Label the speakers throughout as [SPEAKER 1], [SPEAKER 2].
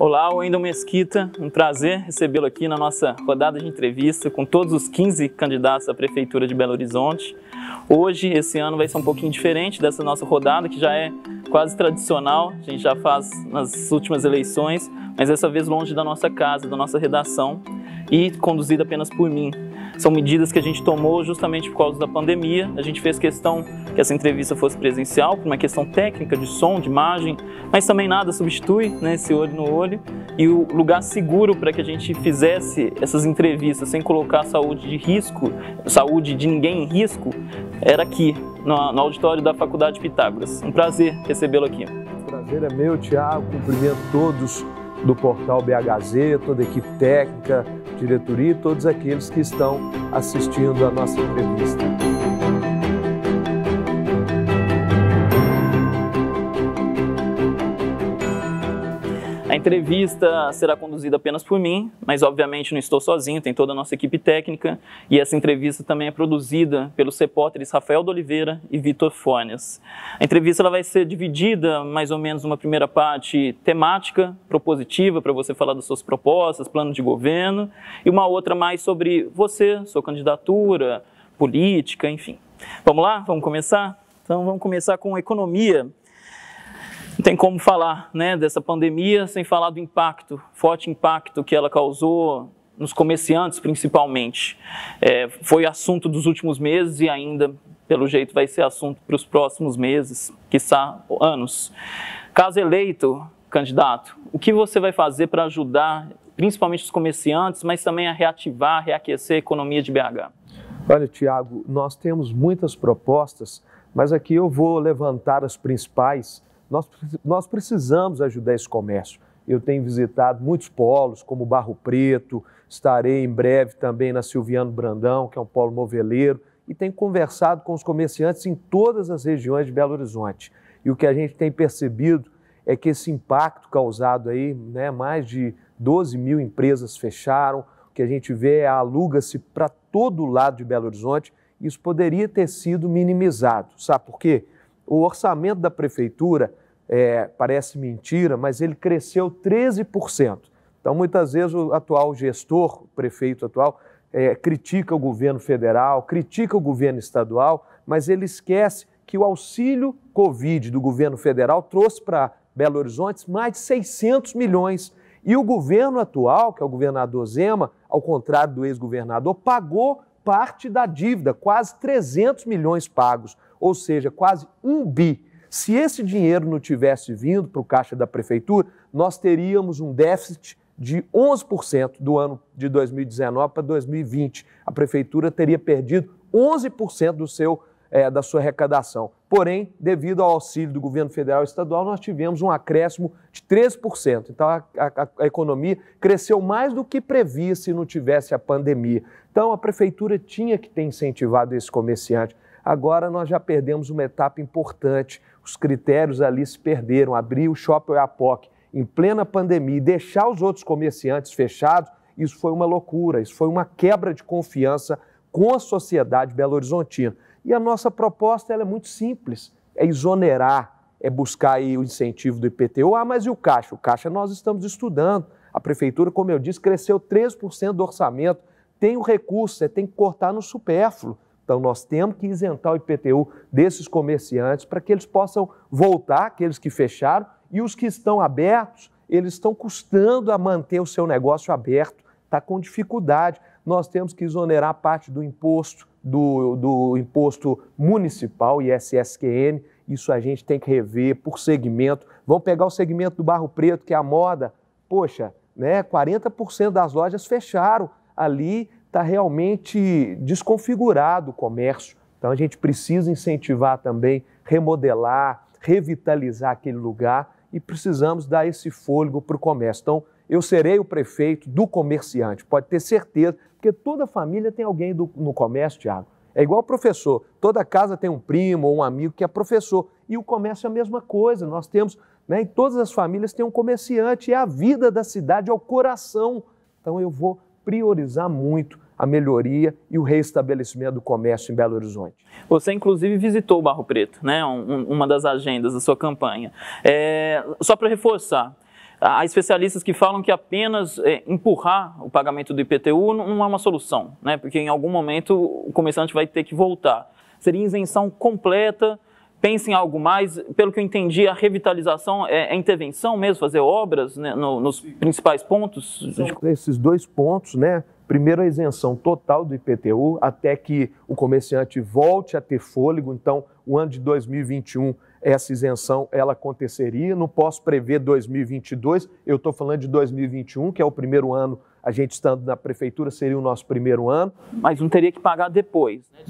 [SPEAKER 1] Olá, Wendel Mesquita, um prazer recebê-lo aqui na nossa rodada de entrevista com todos os 15 candidatos à Prefeitura de Belo Horizonte. Hoje, esse ano vai ser um pouquinho diferente dessa nossa rodada, que já é quase tradicional, a gente já faz nas últimas eleições, mas dessa vez longe da nossa casa, da nossa redação e conduzida apenas por mim. São medidas que a gente tomou justamente por causa da pandemia. A gente fez questão que essa entrevista fosse presencial, por uma questão técnica de som, de imagem, mas também nada substitui, né, esse olho no olho. E o lugar seguro para que a gente fizesse essas entrevistas sem colocar a saúde de risco, saúde de ninguém em risco, era aqui, no auditório da Faculdade Pitágoras. Um prazer recebê-lo aqui.
[SPEAKER 2] O prazer é meu, Thiago. Cumprimento todos do portal BHZ, toda a equipe técnica, diretoria e todos aqueles que estão assistindo a nossa entrevista.
[SPEAKER 1] A entrevista será conduzida apenas por mim, mas obviamente não estou sozinho, tem toda a nossa equipe técnica e essa entrevista também é produzida pelos repórteres Rafael de Oliveira e Vitor Fornes. A entrevista ela vai ser dividida mais ou menos numa primeira parte temática, propositiva, para você falar das suas propostas, planos de governo, e uma outra mais sobre você, sua candidatura, política, enfim. Vamos lá? Vamos começar? Então vamos começar com economia. Não tem como falar, né, dessa pandemia sem falar do impacto, forte impacto que ela causou nos comerciantes principalmente. Foi assunto dos últimos meses e ainda, pelo jeito, vai ser assunto para os próximos meses, quiçá anos. Caso eleito, candidato, o que você vai fazer para ajudar principalmente os comerciantes, mas também a reativar, reaquecer a economia de BH?
[SPEAKER 2] Olha, Thiago, nós temos muitas propostas, mas aqui eu vou levantar as principais. Nós precisamos ajudar esse comércio. Eu tenho visitado muitos polos, como Barro Preto, estarei em breve também na Silviano Brandão, que é um polo moveleiro, e tenho conversado com os comerciantes em todas as regiões de Belo Horizonte. E o que a gente tem percebido é que esse impacto causado aí, né, mais de 12 mil empresas fecharam, o que a gente vê é aluga-se para todo lado de Belo Horizonte, isso poderia ter sido minimizado. Sabe por quê? O orçamento da prefeitura, parece mentira, mas ele cresceu 13%. Então, muitas vezes, o atual gestor, o prefeito atual, critica o governo federal, critica o governo estadual, mas ele esquece que o auxílio Covid do governo federal trouxe para Belo Horizonte mais de 600 milhões. E o governo atual, que é o governador Zema, ao contrário do ex-governador, pagou parte da dívida, quase 300 milhões pagos. Ou seja, quase 1 bi. Se esse dinheiro não tivesse vindo para o caixa da prefeitura, nós teríamos um déficit de 11% do ano de 2019 para 2020. A prefeitura teria perdido 11% da sua arrecadação. Porém, devido ao auxílio do governo federal e estadual, nós tivemos um acréscimo de 13%. Então, a economia cresceu mais do que previa se não tivesse a pandemia. Então, a prefeitura tinha que ter incentivado esse comerciante. Agora nós já perdemos uma etapa importante, os critérios ali se perderam, abrir o Shopping Oiapoque em plena pandemia e deixar os outros comerciantes fechados, isso foi uma loucura, isso foi uma quebra de confiança com a sociedade belo-horizontina. E a nossa proposta ela é muito simples, é exonerar, é buscar aí o incentivo do IPTU. Mas e o Caixa? O Caixa nós estamos estudando, a prefeitura, como eu disse, cresceu 13% do orçamento, tem o recurso, você tem que cortar no supérfluo. Então, nós temos que isentar o IPTU desses comerciantes para que eles possam voltar, aqueles que fecharam, e os que estão abertos, eles estão custando a manter o seu negócio aberto, está com dificuldade. Nós temos que exonerar parte do imposto, do imposto municipal, ISSQN, isso a gente tem que rever por segmento. Vamos pegar o segmento do Barro Preto, que é a moda, poxa, né, 40% das lojas fecharam ali, está realmente desconfigurado o comércio. Então, a gente precisa incentivar também, remodelar, revitalizar aquele lugar e precisamos dar esse fôlego para o comércio. Então, eu serei o prefeito do comerciante, pode ter certeza, porque toda família tem alguém no comércio, Thiago. É igual professor, toda casa tem um primo ou um amigo que é professor. E o comércio é a mesma coisa, nós temos, né, em todas as famílias tem um comerciante, é a vida da cidade, é o coração. Então, eu vou priorizar muito a melhoria e o reestabelecimento do comércio em Belo Horizonte.
[SPEAKER 1] Você, inclusive, visitou o Barro Preto, né? Uma das agendas da sua campanha. Só para reforçar, Há especialistas que falam que apenas empurrar o pagamento do IPTU não é uma solução, né? Porque em algum momento o comerciante vai ter que voltar. Seria isenção completa? Pensa em algo mais? Pelo que eu entendi, a revitalização é intervenção mesmo, fazer obras, né, nos principais pontos?
[SPEAKER 2] Esses dois pontos, né? Primeiro, a isenção total do IPTU, até que o comerciante volte a ter fôlego. Então, o ano de 2021, essa isenção ela aconteceria. Não posso prever 2022, eu estou falando de 2021, que é o primeiro ano, a gente estando na prefeitura, seria o nosso primeiro ano.
[SPEAKER 1] Mas não teria que pagar depois, né?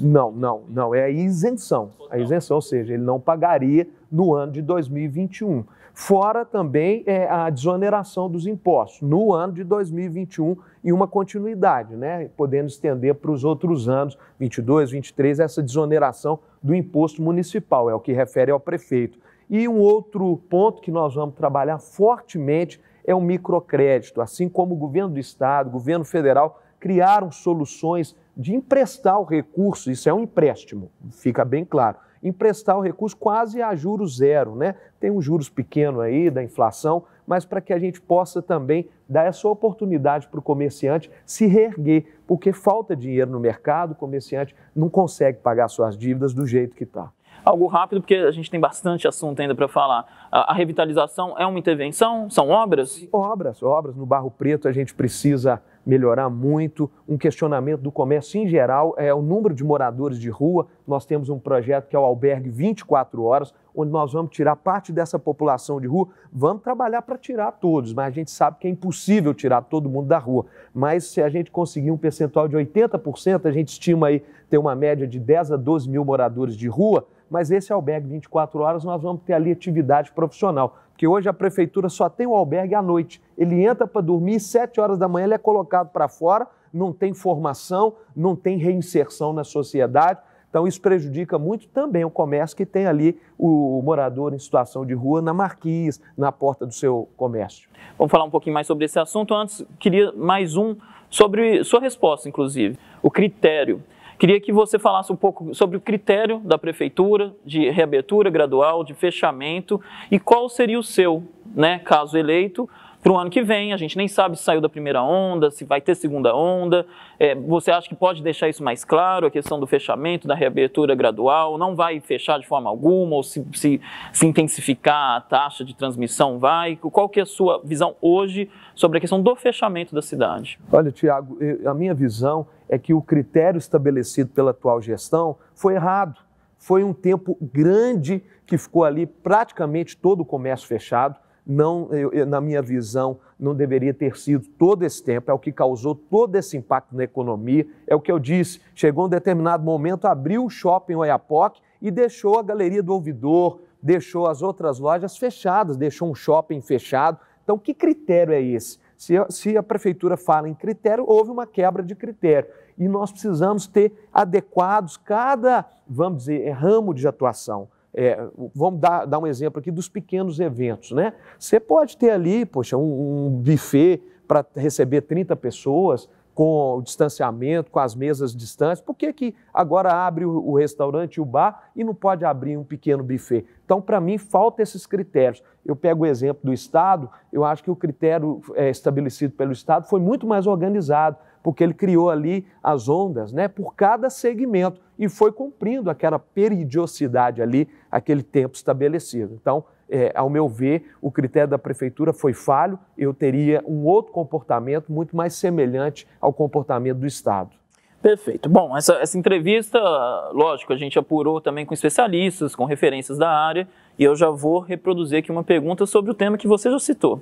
[SPEAKER 2] Não, é a isenção. A isenção, ou seja, ele não pagaria no ano de 2021. Fora também a desoneração dos impostos no ano de 2021 e uma continuidade, né? Podendo estender para os outros anos, 22, 23, essa desoneração do imposto municipal, é o que refere ao prefeito. E um outro ponto que nós vamos trabalhar fortemente é o microcrédito, assim como o governo do estado, o governo federal criaram soluções de emprestar o recurso, isso é um empréstimo, fica bem claro, emprestar o recurso quase a juros zero, né? Tem um juros pequeno aí da inflação, mas para que a gente possa também dar essa oportunidade para o comerciante se reerguer, porque falta dinheiro no mercado, o comerciante não consegue pagar suas dívidas do jeito que está.
[SPEAKER 1] Algo rápido, porque a gente tem bastante assunto ainda para falar. A revitalização é uma intervenção? São obras?
[SPEAKER 2] Obras. No Barro Preto a gente precisa melhorar muito. Um questionamento do comércio em geral é o número de moradores de rua. Nós temos um projeto que é o Albergue 24 horas, onde nós vamos tirar parte dessa população de rua. Vamos trabalhar para tirar todos, mas a gente sabe que é impossível tirar todo mundo da rua. Mas se a gente conseguir um percentual de 80%, a gente estima aí ter uma média de 10 a 12 mil moradores de rua, mas esse albergue 24 horas nós vamos ter ali atividade profissional, porque hoje a prefeitura só tem o albergue à noite. Ele entra para dormir, 7 horas da manhã ele é colocado para fora, não tem formação, não tem reinserção na sociedade, então isso prejudica muito também o comércio que tem ali o morador em situação de rua na marquise, na porta do seu comércio.
[SPEAKER 1] Vamos falar um pouquinho mais sobre esse assunto. Antes, queria mais um sobre sua resposta, inclusive, o critério. Queria que você falasse um pouco sobre o critério da prefeitura de reabertura gradual, de fechamento, e qual seria o seu, né, caso eleito, para o ano que vem. A gente nem sabe se saiu da primeira onda, se vai ter segunda onda. Você acha que pode deixar isso mais claro, a questão do fechamento, da reabertura gradual? Não vai fechar de forma alguma, ou se intensificar a taxa de transmissão vai? Qual que é a sua visão hoje sobre a questão do fechamento da cidade?
[SPEAKER 2] Olha, Tiago, a minha visão é que o critério estabelecido pela atual gestão foi errado. Foi um tempo grande que ficou ali praticamente todo o comércio fechado. Não, na minha visão, não deveria ter sido todo esse tempo, é o que causou todo esse impacto na economia, é o que eu disse, chegou um determinado momento, abriu o shopping Oiapoque e deixou a Galeria do Ouvidor, deixou as outras lojas fechadas, deixou um shopping fechado. Então, que critério é esse? Se a prefeitura fala em critério, houve uma quebra de critério. E nós precisamos ter adequados cada, vamos dizer, ramo de atuação. Vamos dar um exemplo aqui dos pequenos eventos, né? Você pode ter ali, poxa, um buffet para receber 30 pessoas, com o distanciamento, com as mesas distantes. Por que agora abre o restaurante e o bar e não pode abrir um pequeno buffet? Então, para mim, faltam esses critérios. Eu pego o exemplo do Estado, eu acho que o critério estabelecido pelo Estado foi muito mais organizado, porque ele criou ali as ondas, né, por cada segmento e foi cumprindo aquela periodicidade ali, aquele tempo estabelecido. Então, ao meu ver, o critério da prefeitura foi falho, eu teria um outro comportamento muito mais semelhante ao comportamento do Estado.
[SPEAKER 1] Perfeito. Bom, essa entrevista, lógico, a gente apurou também com especialistas, com referências da área, e eu já vou reproduzir aqui uma pergunta sobre o tema que você já citou.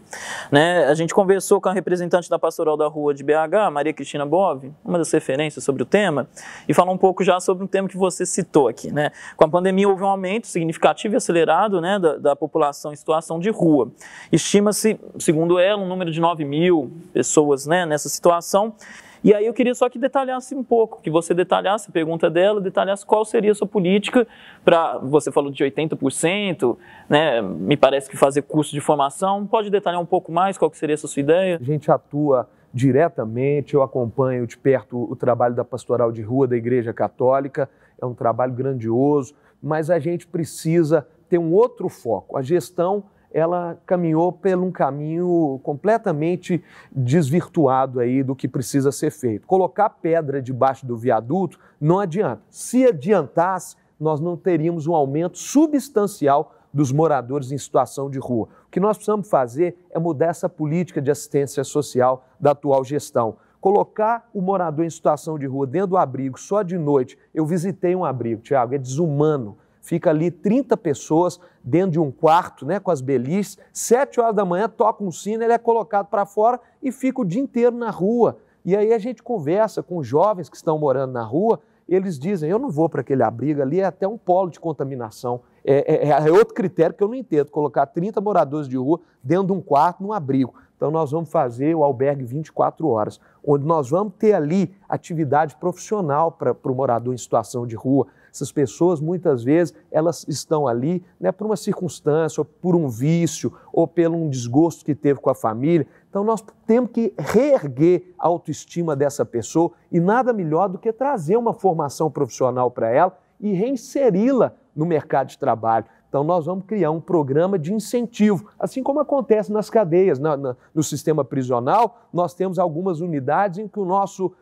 [SPEAKER 1] Né? A gente conversou com a representante da Pastoral da Rua de BH, Maria Cristina Bove, uma das referências sobre o tema, e falou um pouco já sobre um tema que você citou aqui. Né? Com a pandemia houve um aumento significativo e acelerado, né, da população em situação de rua. Estima-se, segundo ela, um número de 9 mil pessoas, né, nessa situação. E aí eu queria só que detalhasse um pouco, que você detalhasse a pergunta dela, detalhasse qual seria a sua política para, você falou de 80%, né, me parece que fazer curso de formação, pode detalhar um pouco mais qual que seria essa sua ideia?
[SPEAKER 2] A gente atua diretamente, eu acompanho de perto o trabalho da Pastoral de Rua da Igreja Católica, é um trabalho grandioso, mas a gente precisa ter um outro foco. A gestão ela caminhou por um caminho completamente desvirtuado aí do que precisa ser feito. Colocar pedra debaixo do viaduto não adianta. Se adiantasse, nós não teríamos um aumento substancial dos moradores em situação de rua. O que nós precisamos fazer é mudar essa política de assistência social da atual gestão. Colocar o morador em situação de rua dentro do abrigo só de noite. Eu visitei um abrigo, Tiago, é desumano. Fica ali 30 pessoas dentro de um quarto, né, com as beliches. 7 horas da manhã toca um sino, ele é colocado para fora e fica o dia inteiro na rua. E aí a gente conversa com jovens que estão morando na rua, eles dizem, eu não vou para aquele abrigo, ali é até um polo de contaminação. É outro critério que eu não entendo, colocar 30 moradores de rua dentro de um quarto, num abrigo. Então nós vamos fazer o albergue 24 horas, onde nós vamos ter ali atividade profissional para o morador em situação de rua. Essas pessoas, muitas vezes, elas estão ali, né, por uma circunstância, ou por um vício, ou pelo um desgosto que teve com a família. Então nós temos que reerguer a autoestima dessa pessoa e nada melhor do que trazer uma formação profissional para ela e reinseri-la no mercado de trabalho. Então nós vamos criar um programa de incentivo, assim como acontece nas cadeias, no sistema prisional, nós temos algumas unidades em que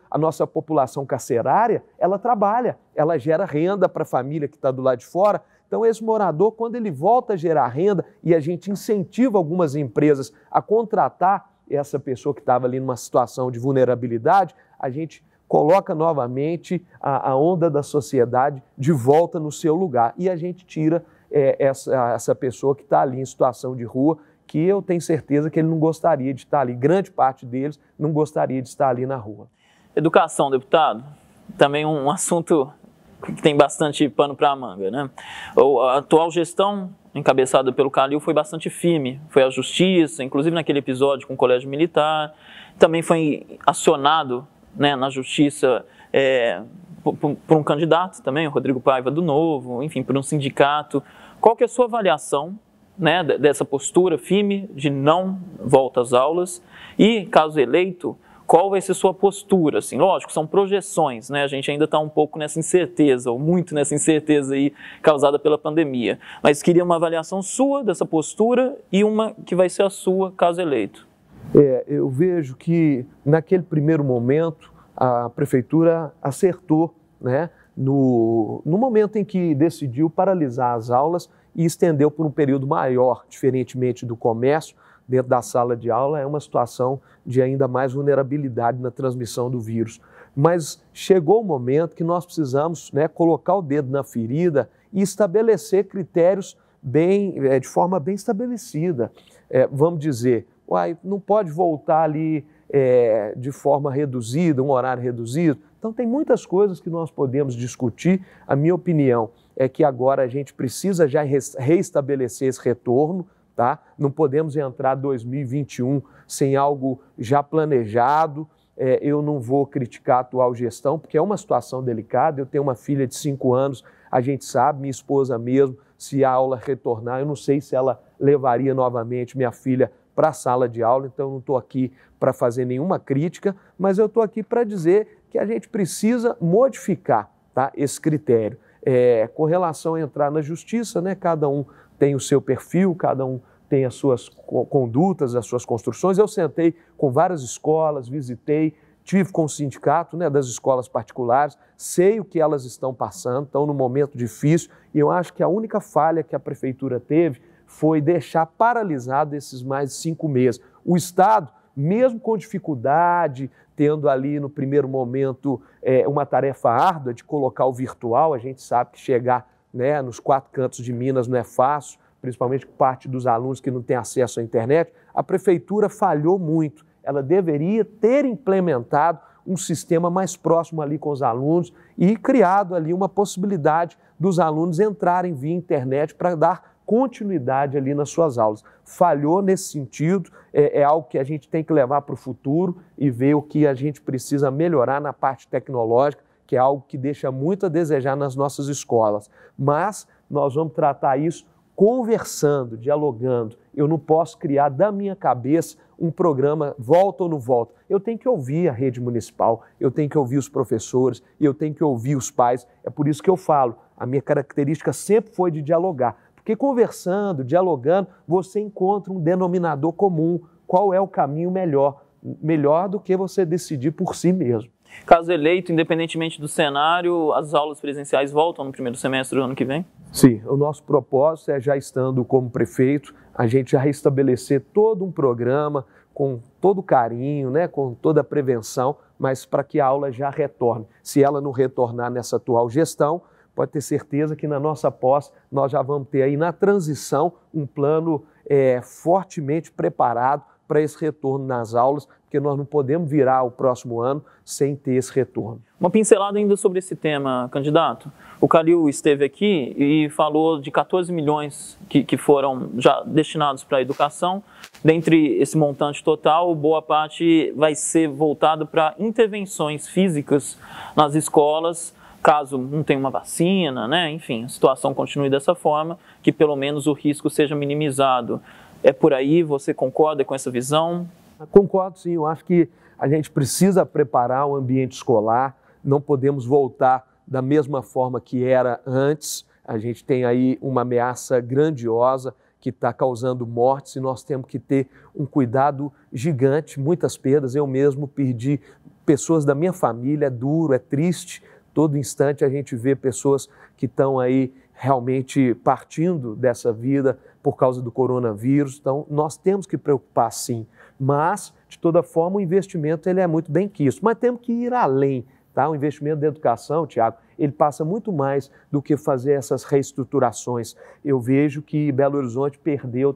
[SPEAKER 2] a nossa população carcerária, ela trabalha, ela gera renda para a família que está do lado de fora. Então esse morador, quando ele volta a gerar renda e a gente incentiva algumas empresas a contratar essa pessoa que estava ali numa situação de vulnerabilidade, a gente coloca novamente a onda da sociedade de volta no seu lugar e a gente tira essa pessoa que está ali em situação de rua, que eu tenho certeza que ele não gostaria de estar ali, grande parte deles não gostaria de estar ali na rua.
[SPEAKER 1] Educação, deputado, também um assunto que tem bastante pano para a manga, né? A atual gestão, encabeçada pelo Calil, foi bastante firme, foi à justiça, inclusive naquele episódio com o Colégio Militar, também foi acionado, né, na justiça por um candidato também, o Rodrigo Paiva do Novo, enfim, por um sindicato. Qual que é a sua avaliação, né, dessa postura firme de não volta às aulas e, caso eleito, qual vai ser sua postura? Assim, lógico, são projeções, né? A gente ainda está um pouco nessa incerteza, ou muito nessa incerteza aí causada pela pandemia. Mas queria uma avaliação sua dessa postura e uma que vai ser a sua, caso eleito.
[SPEAKER 2] Eu vejo que naquele primeiro momento a prefeitura acertou, né, no momento em que decidiu paralisar as aulas e estendeu por um período maior, diferentemente do comércio. Dentro da sala de aula é uma situação de ainda mais vulnerabilidade na transmissão do vírus. Mas chegou o momento que nós precisamos, né, colocar o dedo na ferida e estabelecer critérios de forma bem estabelecida. Vamos dizer, não pode voltar ali de forma reduzida, um horário reduzido. Então tem muitas coisas que nós podemos discutir. A minha opinião é que agora a gente precisa já reestabelecer esse retorno. Tá? Não podemos entrar 2021 sem algo já planejado. Eu não vou criticar a atual gestão, porque é uma situação delicada. Eu tenho uma filha de 5 anos, a gente sabe, minha esposa mesmo, se a aula retornar, eu não sei se ela levaria novamente minha filha para a sala de aula, então eu não estou aqui para fazer nenhuma crítica, mas eu estou aqui para dizer que a gente precisa modificar, tá, esse critério. Com relação a entrar na justiça, né, cada um tem o seu perfil, cada um tem as suas condutas, as suas construções. Eu sentei com várias escolas, visitei, tive com o sindicato, né, das escolas particulares, sei o que elas estão passando, estão num momento difícil, e eu acho que a única falha que a prefeitura teve foi deixar paralisado esses mais de 5 meses. O Estado, mesmo com dificuldade, tendo ali no primeiro momento uma tarefa árdua de colocar o virtual, a gente sabe que chegar, né, nos 4 cantos de Minas não é fácil, principalmente parte dos alunos que não têm acesso à internet. A prefeitura falhou muito. Ela deveria ter implementado um sistema mais próximo ali com os alunos e criado ali uma possibilidade dos alunos entrarem via internet para dar continuidade ali nas suas aulas. Falhou nesse sentido, é algo que a gente tem que levar para o futuro e ver o que a gente precisa melhorar na parte tecnológica, que é algo que deixa muito a desejar nas nossas escolas. Mas nós vamos tratar isso conversando, dialogando. Eu não posso criar da minha cabeça um programa volta ou não volta. Eu tenho que ouvir a rede municipal, eu tenho que ouvir os professores, eu tenho que ouvir os pais. É por isso que eu falo, a minha característica sempre foi de dialogar, Porque conversando, dialogando, você encontra um denominador comum. Qual é o caminho melhor do que você decidir por si mesmo.
[SPEAKER 1] Caso eleito, independentemente do cenário, as aulas presenciais voltam no primeiro semestre do ano que vem?
[SPEAKER 2] Sim, o nosso propósito é, já estando como prefeito, a gente já restabelecer todo um programa com todo carinho, né, com toda a prevenção, mas para que a aula já retorne. Se ela não retornar nessa atual gestão, pode ter certeza que na nossa posse nós já vamos ter aí na transição um plano fortemente preparado para esse retorno nas aulas, porque nós não podemos virar o próximo ano sem ter esse retorno.
[SPEAKER 1] Uma pincelada ainda sobre esse tema, candidato. O Calil esteve aqui e falou de 14 milhões que foram já destinados para a educação. Dentre esse montante total, boa parte vai ser voltado para intervenções físicas nas escolas, caso não tenha uma vacina, né? Enfim, a situação continue dessa forma, que pelo menos o risco seja minimizado. É por aí? Você concorda com essa visão?
[SPEAKER 2] Concordo, sim. Eu acho que a gente precisa preparar o ambiente escolar, não podemos voltar da mesma forma que era antes. A gente tem aí uma ameaça grandiosa que está causando mortes e nós temos que ter um cuidado gigante, muitas perdas. Eu mesmo perdi pessoas da minha família, é duro, é triste. Todo instante a gente vê pessoas que estão aí realmente partindo dessa vida por causa do coronavírus. Então, nós temos que preocupar sim, mas, de toda forma, o investimento ele é muito bem quisto. Mas temos que ir além, tá? O investimento da educação, Tiago, ele passa muito mais do que fazer essas reestruturações. Eu vejo que Belo Horizonte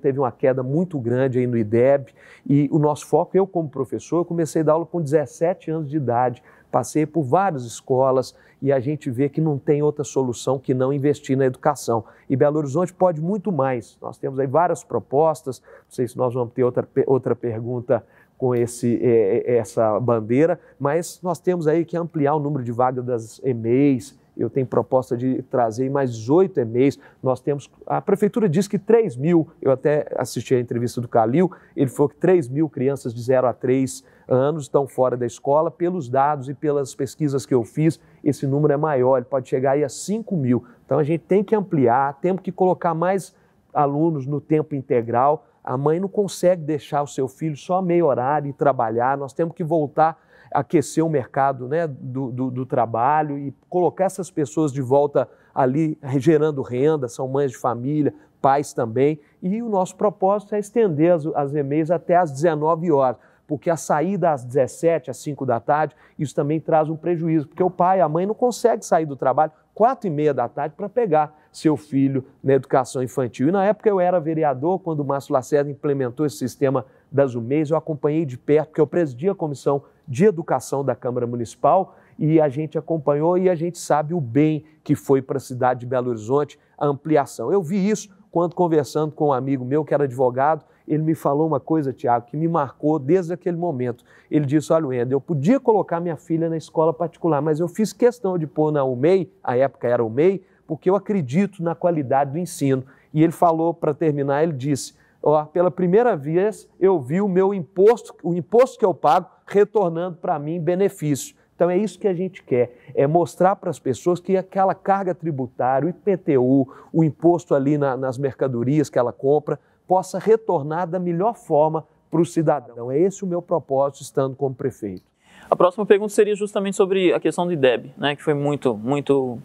[SPEAKER 2] teve uma queda muito grande aí no IDEB, e o nosso foco, eu como professor, eu comecei a dar aula com 17 anos de idade, passei por várias escolas e a gente vê que não tem outra solução que não investir na educação. E Belo Horizonte pode muito mais. Nós temos aí várias propostas, não sei se nós vamos ter outra pergunta com essa bandeira, mas nós temos aí que ampliar o número de vagas das EMEIs. Eu tenho proposta de trazer mais 18 EMEIs. Nós temos, a prefeitura diz que 3 mil, eu até assisti a entrevista do Calil, ele falou que 3 mil crianças de 0 a 3 anos estão fora da escola. Pelos dados e pelas pesquisas que eu fiz, esse número é maior, ele pode chegar aí a 5 mil. Então a gente tem que ampliar, temos que colocar mais alunos no tempo integral. A mãe não consegue deixar o seu filho só meio horário e trabalhar, nós temos que voltar a aquecer o mercado, né, do trabalho e colocar essas pessoas de volta ali gerando renda, são mães de família, pais também. E o nosso propósito é estender as EMEIs até às 19 horas, porque a saída às 17, às 5 da tarde, isso também traz um prejuízo, porque o pai e a mãe não conseguem sair do trabalho 4h30 da tarde para pegar seu filho na educação infantil. E na época eu era vereador, quando o Márcio Lacerda implementou esse sistema das UMEIs, eu acompanhei de perto, porque eu presidi a Comissão de Educação da Câmara Municipal e a gente acompanhou e a gente sabe o bem que foi para a cidade de Belo Horizonte a ampliação. Eu vi isso quando conversando com um amigo meu que era advogado, ele me falou uma coisa, Tiago, que me marcou desde aquele momento. Ele disse, olha, Wender, eu podia colocar minha filha na escola particular, mas eu fiz questão de pôr na UMEI, a época era UMEI, porque eu acredito na qualidade do ensino. E ele falou, para terminar, ele disse, ó, pela primeira vez eu vi o meu imposto, o imposto que eu pago, retornando para mim em benefício. Então é isso que a gente quer, é mostrar para as pessoas que aquela carga tributária, o IPTU, o imposto ali nas mercadorias que ela compra, possa retornar da melhor forma para o cidadão. É esse o meu propósito estando como prefeito.
[SPEAKER 1] A próxima pergunta seria justamente sobre a questão do IDEB, né, que foi muito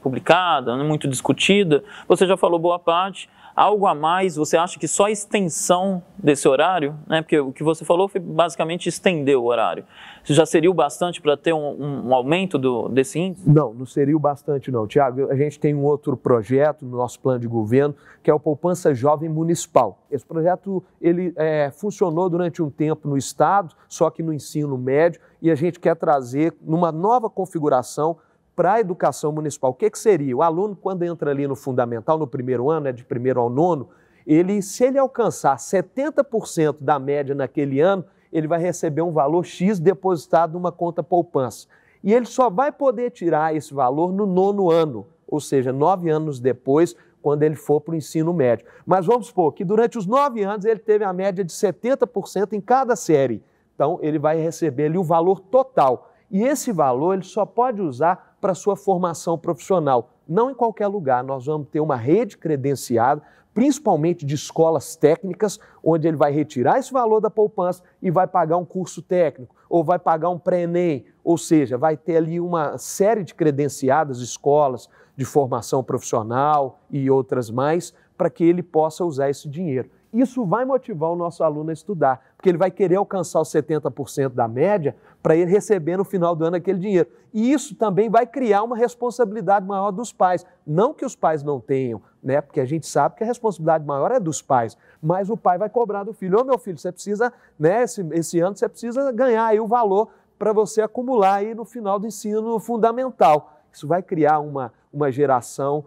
[SPEAKER 1] publicada, muito discutida. Você já falou boa parte. Algo a mais, você acha que só a extensão desse horário, né, porque o que você falou foi basicamente estender o horário, já seria o bastante para ter um aumento desse índice?
[SPEAKER 2] Não seria o bastante não, Tiago. A gente tem um outro projeto no nosso plano de governo, que é o Poupança Jovem Municipal. Esse projeto ele funcionou durante um tempo no Estado, só que no ensino médio, e a gente quer trazer numa nova configuração para a educação municipal. O que seria? O aluno, quando entra ali no fundamental, no primeiro ano, de primeiro ao nono, se ele alcançar 70% da média naquele ano, ele vai receber um valor X depositado numa conta poupança. E ele só vai poder tirar esse valor no nono ano, ou seja, 9 anos depois, quando ele for para o ensino médio. Mas vamos supor que durante os 9 anos ele teve a média de 70% em cada série. Então, ele vai receber ali o valor total. E esse valor ele só pode usar para a sua formação profissional, não em qualquer lugar. Nós vamos ter uma rede credenciada principalmente de escolas técnicas, onde ele vai retirar esse valor da poupança e vai pagar um curso técnico, ou vai pagar um pré-ENEM, ou seja, vai ter ali uma série de credenciadas, escolas de formação profissional e outras mais, para que ele possa usar esse dinheiro. Isso vai motivar o nosso aluno a estudar, porque ele vai querer alcançar os 70% da média para ele receber no final do ano aquele dinheiro. E isso também vai criar uma responsabilidade maior dos pais. Não que os pais não tenham, né? Porque a gente sabe que a responsabilidade maior é dos pais, mas o pai vai cobrar do filho. Ô, meu filho, você precisa, né, esse ano você precisa ganhar aí o valor para você acumular aí no final do ensino fundamental. Isso vai criar uma geração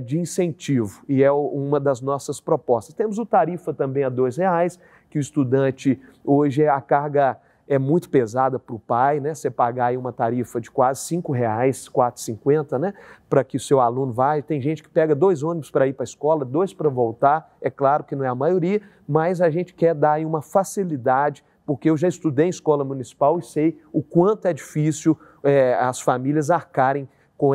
[SPEAKER 2] de incentivo e é uma das nossas propostas. Temos o tarifa também a R$2, que o estudante, hoje a carga é muito pesada para o pai, né? Você pagar aí uma tarifa de quase R$5, R$4,50, né? Para que o seu aluno vá. Tem gente que pega 2 ônibus para ir para a escola, 2 para voltar. É claro que não é a maioria, mas a gente quer dar aí uma facilidade, porque eu já estudei em escola municipal e sei o quanto é difícil as famílias arcarem com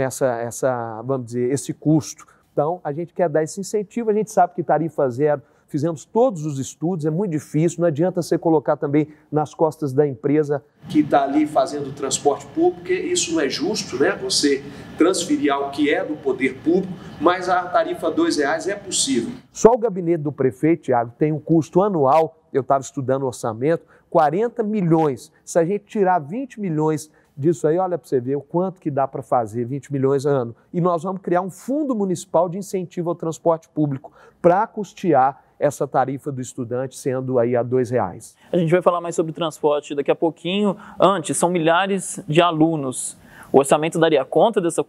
[SPEAKER 2] vamos dizer, esse custo. Então, a gente quer dar esse incentivo, a gente sabe que tarifa zero, fizemos todos os estudos, é muito difícil, não adianta você colocar também nas costas da empresa que está ali fazendo o transporte público, porque isso não é justo, né? Você transferir algo que é do poder público, mas a tarifa R$2 é possível. Só o gabinete do prefeito, Thiago, tem um custo anual, eu estava estudando o orçamento, 40 milhões. Se a gente tirar 20 milhões disso aí, olha para você ver o quanto que dá para fazer, 20 milhões ano. E nós vamos criar um fundo municipal de incentivo ao transporte público para custear essa tarifa do estudante, sendo aí a R$2.
[SPEAKER 1] A gente vai falar mais sobre transporte daqui a pouquinho. Antes, são milhares de alunos. O orçamento daria conta dessa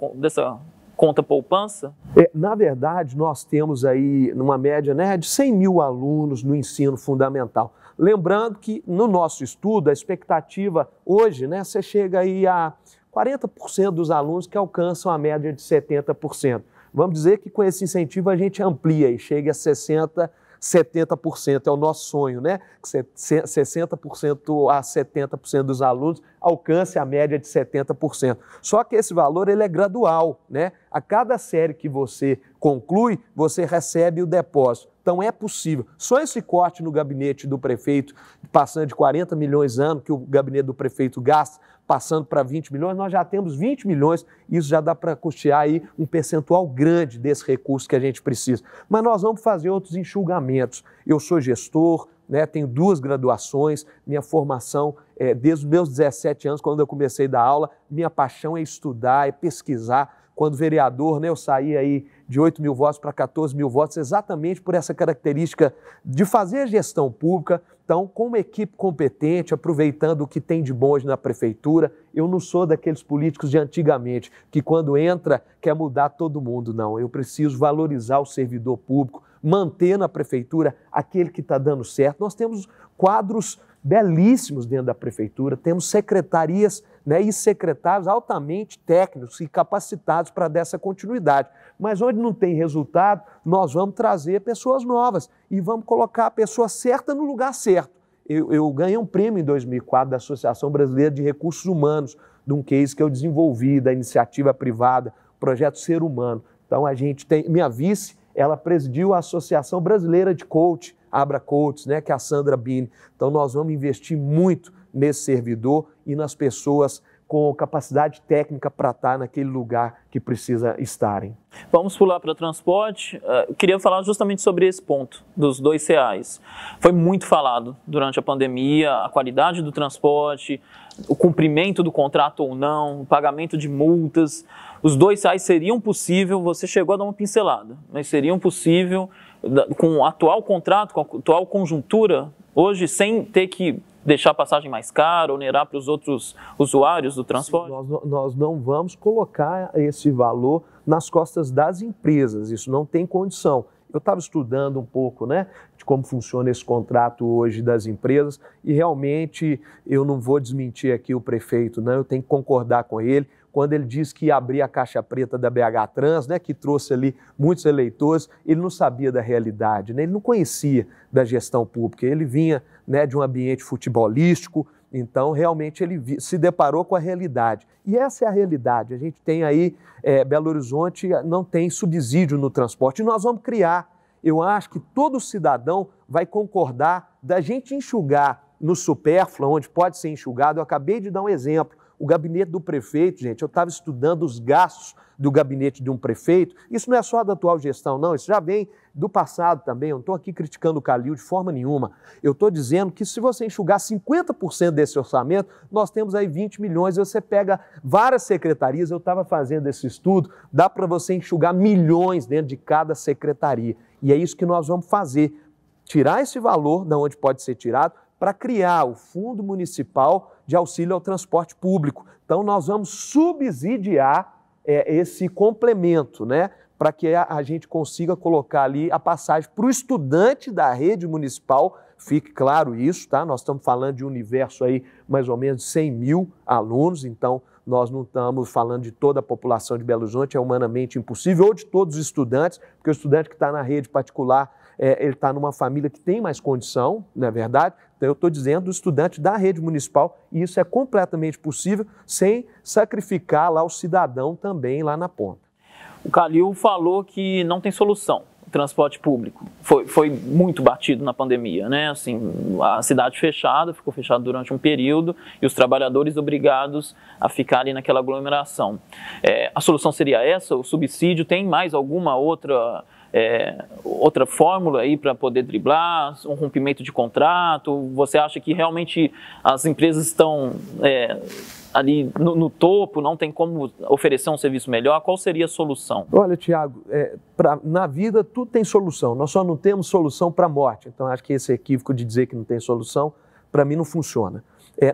[SPEAKER 1] conta poupança?
[SPEAKER 2] Na verdade, nós temos aí uma média, né, de 100 mil alunos no ensino fundamental. Lembrando que no nosso estudo, a expectativa hoje, né, você chega aí a 40% dos alunos que alcançam a média de 70%. Vamos dizer que com esse incentivo a gente amplia e chega a 60%, 70%, é o nosso sonho, né? 60% a 70% dos alunos alcance a média de 70%. Só que esse valor ele é gradual, né? A cada série que você conclui, você recebe o depósito. Então é possível. Só esse corte no gabinete do prefeito, passando de 40 milhões ano, que o gabinete do prefeito gasta, passando para 20 milhões, nós já temos 20 milhões, isso já dá para custear aí um percentual grande desse recurso que a gente precisa. Mas nós vamos fazer outros enxugamentos. Eu sou gestor, né, tenho 2 graduações, minha formação desde os meus 17 anos, quando eu comecei a dar aula, minha paixão é estudar, é pesquisar. Quando vereador, né, eu saí aí de 8 mil votos para 14 mil votos, exatamente por essa característica de fazer gestão pública. Então, com uma equipe competente, aproveitando o que tem de bom hoje na prefeitura, eu não sou daqueles políticos de antigamente, que quando entra quer mudar todo mundo, não. Eu preciso valorizar o servidor público, manter na prefeitura aquele que está dando certo. Nós temos quadros belíssimos dentro da prefeitura, temos secretarias, né, e secretários altamente técnicos e capacitados para dar essa continuidade. Mas onde não tem resultado, nós vamos trazer pessoas novas e vamos colocar a pessoa certa no lugar certo. Eu ganhei um prêmio em 2004 da Associação Brasileira de Recursos Humanos, de um case que eu desenvolvi, da iniciativa privada, projeto Ser Humano. Então a gente tem, minha vice, ela presidiu a Associação Brasileira de Coach, Abra Coaches, né, que é a Sandra Bini. Então nós vamos investir muito nesse servidor e nas pessoas com capacidade técnica para estar naquele lugar que precisa estarem.
[SPEAKER 1] Vamos pular para transporte. Eu queria falar justamente sobre esse ponto dos R$2. Foi muito falado durante a pandemia, a qualidade do transporte, o cumprimento do contrato ou não, o pagamento de multas. Os R$2 seriam possível, você chegou a dar uma pincelada, mas seriam possível com o atual contrato, com a atual conjuntura, hoje, sem ter que deixar a passagem mais cara, onerar para os outros usuários do transporte?
[SPEAKER 2] Nós não vamos colocar esse valor nas costas das empresas, isso não tem condição. Eu estava estudando um pouco, né, de como funciona esse contrato hoje das empresas e realmente eu não vou desmentir aqui o prefeito, não, eu tenho que concordar com ele. Quando ele disse que ia abrir a caixa preta da BH Trans, né, que trouxe ali muitos eleitores, ele não sabia da realidade, né, ele não conhecia da gestão pública, ele vinha, né, de um ambiente futebolístico, então realmente ele se deparou com a realidade. E essa é a realidade, a gente tem aí, Belo Horizonte não tem subsídio no transporte, e nós vamos criar eu acho que todo cidadão vai concordar da gente enxugar no supérfluo, onde pode ser enxugado. Eu acabei de dar um exemplo. O gabinete do prefeito, gente, eu estava estudando os gastos do gabinete de um prefeito. Isso não é só da atual gestão, não. Isso já vem do passado também. Eu não estou aqui criticando o Calil de forma nenhuma. Eu estou dizendo que se você enxugar 50% desse orçamento, nós temos aí 20 milhões. Você pega várias secretarias, eu estava fazendo esse estudo, dá para você enxugar milhões dentro de cada secretaria. E é isso que nós vamos fazer. Tirar esse valor, de onde pode ser tirado, para criar o Fundo Municipal de Auxílio ao Transporte Público. Então, nós vamos subsidiar esse complemento, né? Para que a gente consiga colocar ali a passagem para o estudante da rede municipal, fique claro isso, tá? Nós estamos falando de um universo aí mais ou menos de 100 mil alunos, então nós não estamos falando de toda a população de Belo Horizonte, é humanamente impossível, ou de todos os estudantes, porque o estudante que está na rede particular, ele está numa família que tem mais condição, não é verdade? Então eu estou dizendo do estudante da rede municipal, e isso é completamente possível sem sacrificar lá o cidadão também lá na ponta.
[SPEAKER 1] O Calil falou que não tem solução o transporte público. Foi muito batido na pandemia, né? Assim, a cidade fechada, ficou fechada durante um período e os trabalhadores obrigados a ficar ali naquela aglomeração. A solução seria essa? O subsídio? Tem mais alguma outra fórmula aí para poder driblar, um rompimento de contrato? Você acha que realmente as empresas estão ali no topo, não tem como oferecer um serviço melhor? Qual seria a solução?
[SPEAKER 2] Olha, Tiago, na vida tudo tem solução, nós só não temos solução para a morte. Então acho que esse equívoco de dizer que não tem solução, para mim não funciona.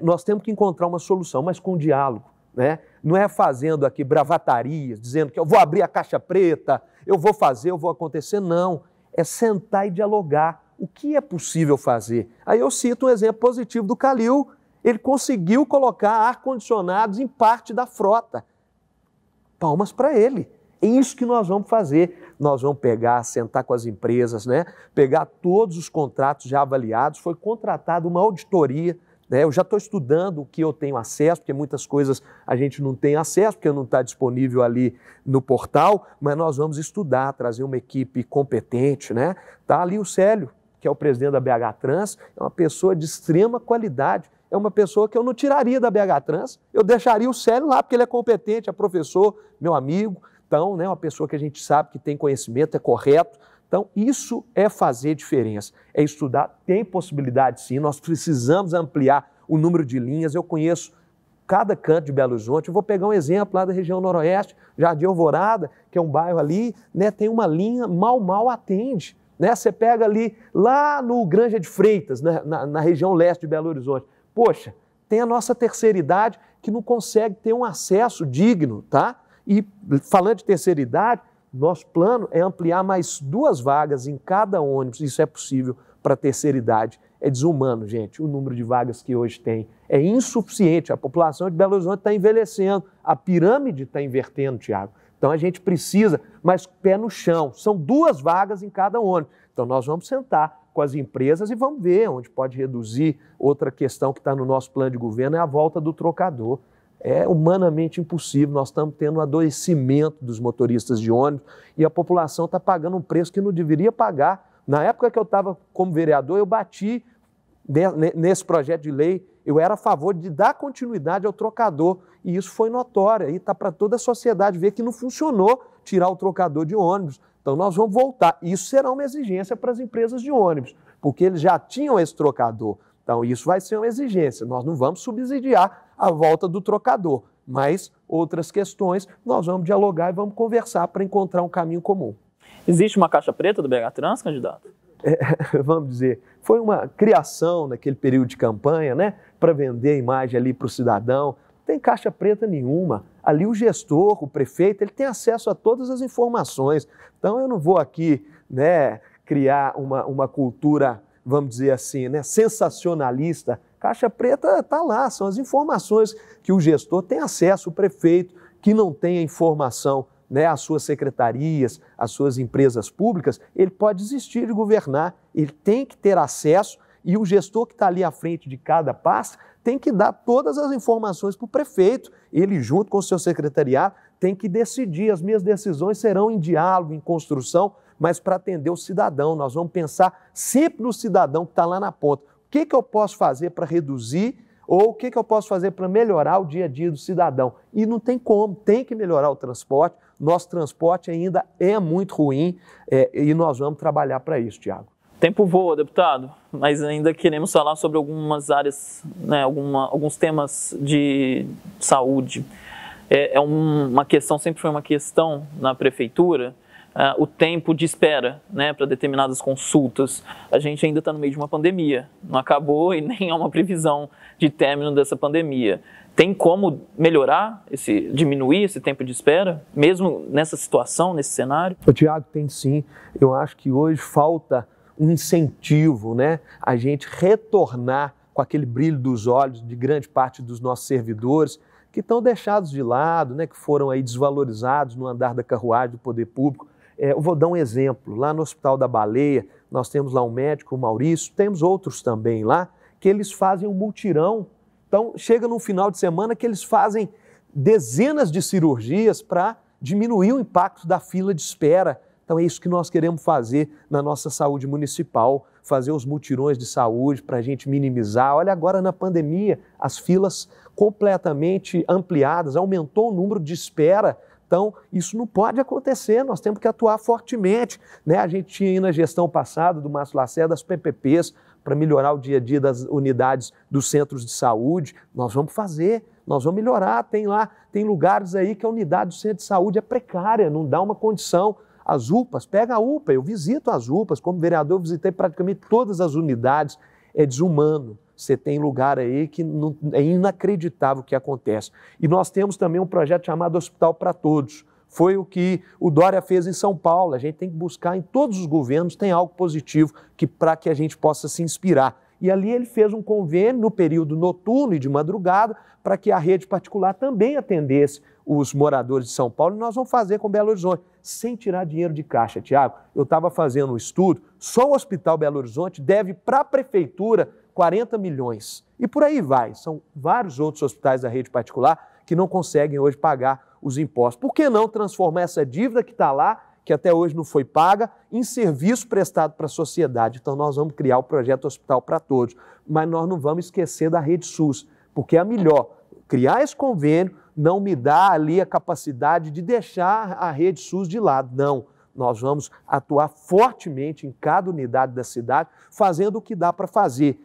[SPEAKER 2] Nós temos que encontrar uma solução, mas com diálogo, né? Não é fazendo aqui bravatarias, dizendo que eu vou abrir a caixa preta, eu vou fazer, eu vou acontecer. Não, é sentar e dialogar. O que é possível fazer? Aí eu cito um exemplo positivo do Calil. Ele conseguiu colocar ar-condicionados em parte da frota. Palmas para ele. É isso que nós vamos fazer. Nós vamos pegar, sentar com as empresas, né? Pegar todos os contratos já avaliados. Foi contratada uma auditoria. Eu já estou estudando o que eu tenho acesso, porque muitas coisas a gente não tem acesso, porque não está disponível ali no portal, mas nós vamos estudar, trazer uma equipe competente, né? Está ali o Célio, que é o presidente da BH Trans, é uma pessoa de extrema qualidade, é uma pessoa que eu não tiraria da BH Trans, eu deixaria o Célio lá, porque ele é competente, é professor, meu amigo, então, né, uma pessoa que a gente sabe que tem conhecimento, é correto. Então, isso é fazer diferença, é estudar, tem possibilidade sim, nós precisamos ampliar o número de linhas. Eu conheço cada canto de Belo Horizonte, eu vou pegar um exemplo lá da região noroeste, Jardim Alvorada, que é um bairro ali, né, tem uma linha, mal atende, né? Você pega ali, lá no Granja de Freitas, né, na região leste de Belo Horizonte, poxa, tem a nossa terceira idade que não consegue ter um acesso digno, tá? E falando de terceira idade, nosso plano é ampliar mais 2 vagas em cada ônibus. Isso é possível para a terceira idade. É desumano, gente. O número de vagas que hoje tem é insuficiente. A população de Belo Horizonte está envelhecendo. A pirâmide está invertendo, Tiago. Então a gente precisa, mas pé no chão. São 2 vagas em cada ônibus. Então nós vamos sentar com as empresas e vamos ver onde pode reduzir. Outra questão que está no nosso plano de governo é a volta do trocador. É humanamente impossível, nós estamos tendo um adoecimento dos motoristas de ônibus e a população está pagando um preço que não deveria pagar. Na época que eu estava como vereador, eu bati nesse projeto de lei, eu era a favor de dar continuidade ao trocador e isso foi notório, e está para toda a sociedade ver que não funcionou tirar o trocador de ônibus. Então nós vamos voltar, isso será uma exigência para as empresas de ônibus, porque eles já tinham esse trocador. Então isso vai ser uma exigência, nós não vamos subsidiar a volta do trocador, mas outras questões nós vamos dialogar e vamos conversar para encontrar um caminho comum.
[SPEAKER 1] Existe uma caixa preta do BH Trans, candidato?
[SPEAKER 2] Vamos dizer, foi uma criação naquele período de campanha, né, para vender a imagem ali para o cidadão. Não tem caixa preta nenhuma. Ali o gestor, o prefeito, ele tem acesso a todas as informações. Então eu não vou aqui, né, criar uma cultura, vamos dizer assim, né, sensacionalista. Caixa preta está lá, são as informações que o gestor tem acesso, o prefeito que não tem a informação, né, as suas secretarias, as suas empresas públicas, ele pode desistir de governar, ele tem que ter acesso e o gestor que está ali à frente de cada pasta tem que dar todas as informações para o prefeito. Ele, junto com o seu secretariado, tem que decidir, as minhas decisões serão em diálogo, em construção, mas para atender o cidadão. Nós vamos pensar sempre no cidadão que está lá na ponta. O que eu posso fazer para reduzir ou o que eu posso fazer para melhorar o dia a dia do cidadão? E não tem como, tem que melhorar o transporte. Nosso transporte ainda é muito ruim e nós vamos trabalhar para isso, Tiago.
[SPEAKER 1] Tempo voa, deputado, mas ainda queremos falar sobre algumas áreas, né, alguns temas de saúde. Uma questão, sempre foi uma questão na prefeitura, o tempo de espera, né, para determinadas consultas. A gente ainda está no meio de uma pandemia, não acabou e nem há uma previsão de término dessa pandemia. Tem como melhorar, diminuir esse tempo de espera, mesmo nessa situação, nesse cenário?
[SPEAKER 2] Tiago, tem sim. Eu acho que hoje falta um incentivo, né? A gente retornar com aquele brilho dos olhos de grande parte dos nossos servidores que estão deixados de lado, né? Que foram aí desvalorizados no andar da carruagem do poder público. Eu vou dar um exemplo. Lá no Hospital da Baleia, nós temos lá um médico, o Maurício, temos outros também lá, que eles fazem um mutirão. Então, chega num final de semana que eles fazem dezenas de cirurgias para diminuir o impacto da fila de espera. Então é isso que nós queremos fazer na nossa saúde municipal, fazer os mutirões de saúde para a gente minimizar. Olha, agora na pandemia, as filas completamente ampliadas, aumentou o número de espera. Então, isso não pode acontecer, nós temos que atuar fortemente, né? A gente tinha aí na gestão passada do Márcio Lacerda as PPPs para melhorar o dia a dia das unidades dos centros de saúde. Nós vamos fazer, nós vamos melhorar. Tem lugares aí que a unidade do centro de saúde é precária, não dá uma condição. As UPAs, pega a UPA, eu visito as UPAs, como vereador eu visitei praticamente todas as unidades, é desumano. Você tem lugar aí que é inacreditável o que acontece. E nós temos também um projeto chamado Hospital para Todos. Foi o que o Dória fez em São Paulo. A gente tem que buscar em todos os governos, tem algo positivo para que a gente possa se inspirar. E ali ele fez um convênio no período noturno e de madrugada para que a rede particular também atendesse os moradores de São Paulo. E nós vamos fazer com Belo Horizonte, sem tirar dinheiro de caixa, Tiago. Eu estava fazendo um estudo, só o Hospital Belo Horizonte deve para a prefeitura 40 milhões. E por aí vai. São vários outros hospitais da rede particular que não conseguem hoje pagar os impostos. Por que não transformar essa dívida que está lá, que até hoje não foi paga, em serviço prestado para a sociedade? Então nós vamos criar o projeto Hospital para Todos, mas nós não vamos esquecer da rede SUS, porque é melhor criar esse convênio, não me dá ali a capacidade de deixar a rede SUS de lado, não. Nós vamos atuar fortemente em cada unidade da cidade, fazendo o que dá para fazer.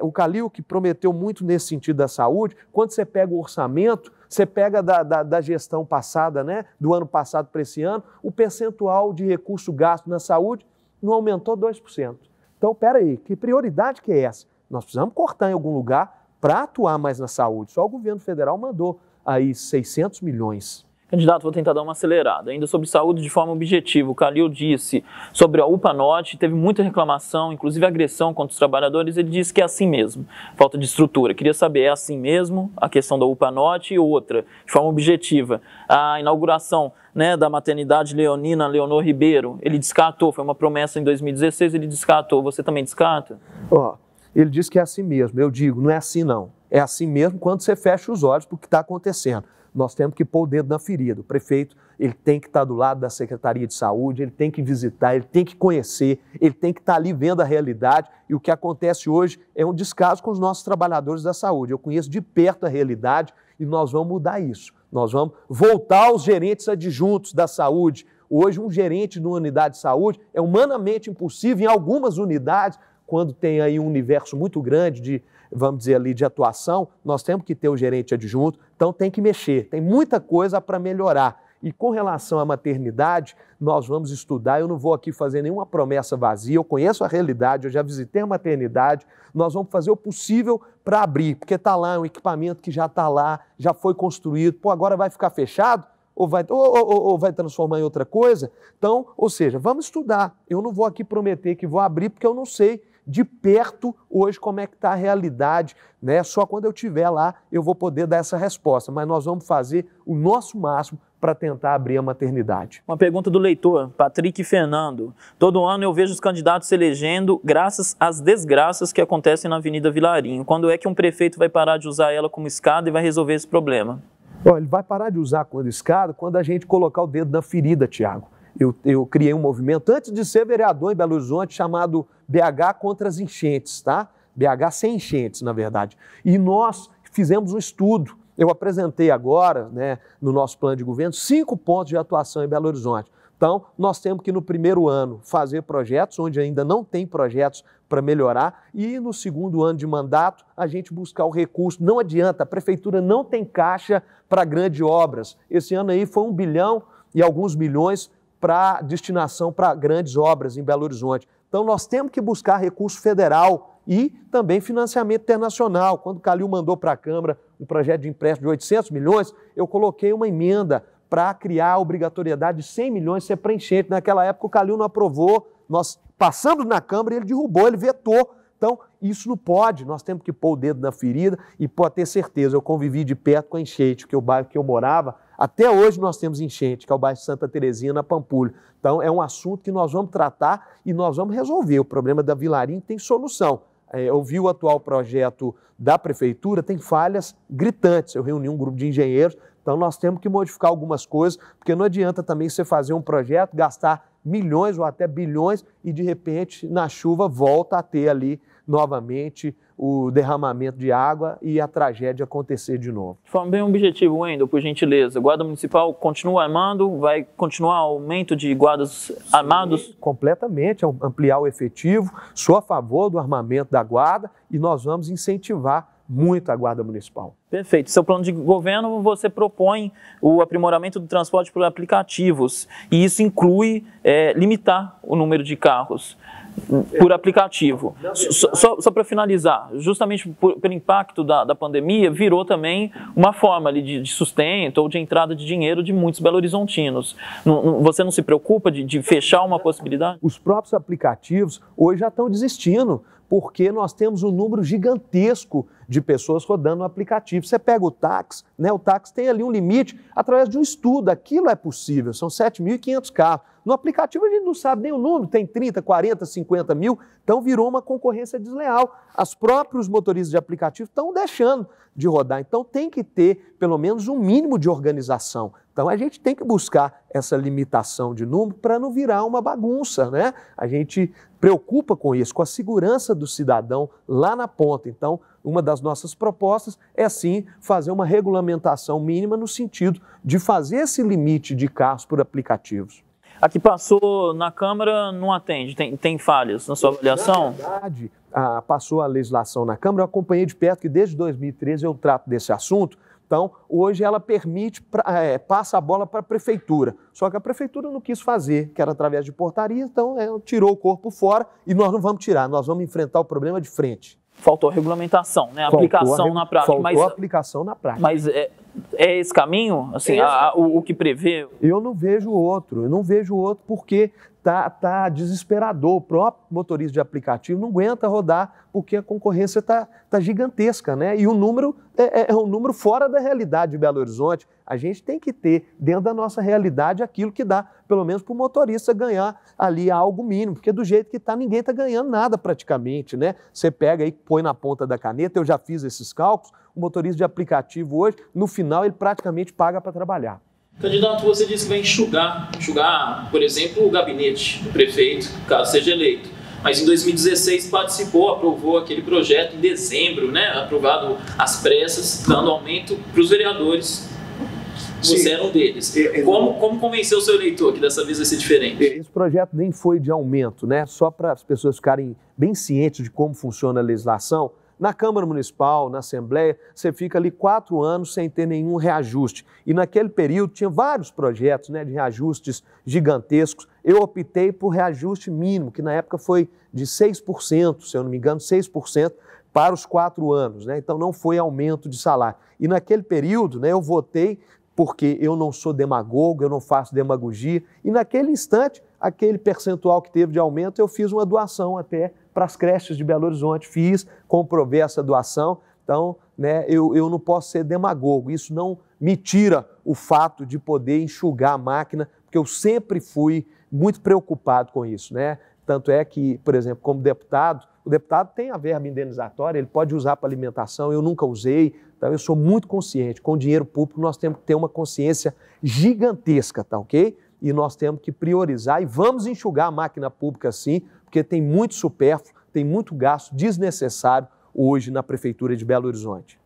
[SPEAKER 2] O Calil, que prometeu muito nesse sentido da saúde, quando você pega o orçamento, você pega da gestão passada, né, do ano passado para esse ano, o percentual de recurso gasto na saúde não aumentou 2%. Então, peraí, que prioridade que é essa? Nós precisamos cortar em algum lugar para atuar mais na saúde. Só o governo federal mandou aí 600 milhões.
[SPEAKER 1] Candidato, vou tentar dar uma acelerada. Ainda sobre saúde de forma objetiva, o Calil disse sobre a UPA Norte, teve muita reclamação, inclusive agressão contra os trabalhadores, ele disse que é assim mesmo, falta de estrutura. Queria saber, é assim mesmo a questão da UPA Norte? E outra, de forma objetiva, a inauguração, né, da maternidade leonina Leonor Ribeiro, ele descartou, foi uma promessa em 2016, ele descartou, você também descarta?
[SPEAKER 2] Ele disse que é assim mesmo, eu digo, não é assim não. É assim mesmo quando você fecha os olhos para o que está acontecendo. Nós temos que pôr o dedo na ferida. O prefeito, ele tem que estar do lado da Secretaria de Saúde, ele tem que visitar, ele tem que conhecer, ele tem que estar ali vendo a realidade. E o que acontece hoje é um descaso com os nossos trabalhadores da saúde. Eu conheço de perto a realidade e nós vamos mudar isso. Nós vamos voltar aos gerentes adjuntos da saúde. Hoje, um gerente numa unidade de saúde é humanamente impossível em algumas unidades, quando tem aí um universo muito grande de, vamos dizer ali, de atuação, nós temos que ter o gerente adjunto, então tem que mexer, tem muita coisa para melhorar. E com relação à maternidade, nós vamos estudar, eu não vou aqui fazer nenhuma promessa vazia, eu conheço a realidade, eu já visitei a maternidade, nós vamos fazer o possível para abrir, porque está lá, é um equipamento que já está lá, já foi construído, agora vai ficar fechado? Ou vai transformar em outra coisa? Então, ou seja, vamos estudar. Eu não vou aqui prometer que vou abrir, porque eu não sei de perto hoje como é que está a realidade, né? Só quando eu estiver lá eu vou poder dar essa resposta, mas nós vamos fazer o nosso máximo para tentar abrir a maternidade.
[SPEAKER 1] Uma pergunta do leitor, Patrick Fernando. Todo ano eu vejo os candidatos se elegendo graças às desgraças que acontecem na Avenida Vilarinho. Quando é que um prefeito vai parar de usar ela como escada e vai resolver esse problema?
[SPEAKER 2] Ele vai parar de usar quando escada quando a gente colocar o dedo na ferida, Tiago. eu criei um movimento, antes de ser vereador em Belo Horizonte, chamado BH contra as enchentes, tá? BH sem enchentes, na verdade. E nós fizemos um estudo. Eu apresentei agora, né, no nosso plano de governo, 5 pontos de atuação em Belo Horizonte. Então, nós temos que no primeiro ano fazer projetos, onde ainda não tem projetos para melhorar, e no segundo ano de mandato a gente buscar o recurso. Não adianta, a prefeitura não tem caixa para grandes obras. Esse ano aí foi 1 bilhão e alguns milhões para destinação para grandes obras em Belo Horizonte. Então, nós temos que buscar recurso federal e também financiamento internacional. Quando o Calil mandou para a Câmara um projeto de empréstimo de 800 milhões, eu coloquei uma emenda para criar a obrigatoriedade de 100 milhões ser para enchente. Naquela época o Calil não aprovou, nós passamos na Câmara e ele derrubou, ele vetou. Então, isso não pode, nós temos que pôr o dedo na ferida e pode ter certeza, eu convivi de perto com a enchente, porque o bairro que eu morava, até hoje nós temos enchente, que é o bairro Santa Terezinha, na Pampulha. Então, é um assunto que nós vamos tratar e nós vamos resolver. O problema da Vilarinho tem solução. Eu vi o atual projeto da prefeitura, tem falhas gritantes. Eu reuni um grupo de engenheiros, então nós temos que modificar algumas coisas, porque não adianta também você fazer um projeto, gastar milhões ou até bilhões e de repente na chuva volta a ter ali novamente o derramamento de água e a tragédia acontecer de novo.
[SPEAKER 1] De forma bem objetiva, Wendel, por gentileza, a Guarda Municipal continua armando, vai continuar o aumento de guardas armados?
[SPEAKER 2] Sim, completamente, ampliar o efetivo, sou a favor do armamento da Guarda e nós vamos incentivar muito a Guarda Municipal.
[SPEAKER 1] Perfeito. Seu plano de governo, você propõe o aprimoramento do transporte por aplicativos e isso inclui limitar o número de carros por aplicativo. Só para finalizar, justamente pelo impacto da pandemia, virou também uma forma ali de sustento ou de entrada de dinheiro de muitos belo-horizontinos. Você não se preocupa de fechar uma possibilidade?
[SPEAKER 2] Os próprios aplicativos hoje já estão desistindo, porque nós temos um número gigantesco de pessoas rodando no aplicativo. Você pega o táxi, né? O táxi tem ali um limite, através de um estudo, aquilo é possível, são 7.500 carros. No aplicativo a gente não sabe nem o número, tem 30, 40, 50 mil, então virou uma concorrência desleal. Os próprios motoristas de aplicativo estão deixando de rodar, então tem que ter pelo menos um mínimo de organização. Então a gente tem que buscar essa limitação de número para não virar uma bagunça, né? A gente preocupa com isso, com a segurança do cidadão lá na ponta. Então, uma das nossas propostas é sim fazer uma regulamentação mínima no sentido de fazer esse limite de carros por aplicativos.
[SPEAKER 1] A que passou na Câmara não atende, tem falhas na sua avaliação?
[SPEAKER 2] Na verdade, passou a legislação na Câmara, eu acompanhei de perto que desde 2013 eu trato desse assunto. Então, hoje ela permite, passa a bola para a prefeitura. Só que a prefeitura não quis fazer, que era através de portaria, então tirou o corpo fora e nós não vamos tirar, nós vamos enfrentar o problema de frente.
[SPEAKER 1] Faltou a regulamentação, né? A aplicação na prática.
[SPEAKER 2] Faltou a aplicação na prática.
[SPEAKER 1] Mas é esse caminho, assim, o que prevê?
[SPEAKER 2] Eu não vejo outro porque tá desesperador. O próprio motorista de aplicativo não aguenta rodar porque a concorrência tá gigantesca, né? E o número é um número fora da realidade de Belo Horizonte. A gente tem que ter dentro da nossa realidade aquilo que dá, pelo menos para o motorista ganhar ali algo mínimo, porque do jeito que está, ninguém está ganhando nada praticamente, né? Você pega aí, põe na ponta da caneta, eu já fiz esses cálculos, o motorista de aplicativo hoje, no final, ele praticamente paga para trabalhar.
[SPEAKER 1] Candidato, você disse que vai enxugar, por exemplo, o gabinete do prefeito, caso seja eleito. Mas em 2016 aprovou aquele projeto em dezembro, né? Aprovado às pressas, dando aumento para os vereadores. Você Sim. Era um deles. Como convencer o seu eleitor que dessa vez vai ser diferente?
[SPEAKER 2] Esse projeto nem foi de aumento, né? Só para as pessoas ficarem bem cientes de como funciona a legislação. Na Câmara Municipal, na Assembleia, você fica ali 4 anos sem ter nenhum reajuste. E naquele período tinha vários projetos, né, de reajustes gigantescos. Eu optei por reajuste mínimo, que na época foi de 6%, se eu não me engano, 6% para os 4 anos, né? Então não foi aumento de salário. E naquele período, né, eu votei porque eu não sou demagogo, eu não faço demagogia. E naquele instante, aquele percentual que teve de aumento, eu fiz uma doação até para as creches de Belo Horizonte. Comprovei essa doação. Então, né, eu não posso ser demagogo. Isso não me tira o fato de poder enxugar a máquina, porque eu sempre fui muito preocupado com isso, né? Tanto é que, por exemplo, como deputado, o deputado tem a verba indenizatória, ele pode usar para alimentação, eu nunca usei. Então, eu sou muito consciente. Com o dinheiro público, nós temos que ter uma consciência gigantesca, tá ok? e nós temos que priorizar e vamos enxugar a máquina pública sim, porque tem muito supérfluo, tem muito gasto desnecessário hoje na Prefeitura de Belo Horizonte.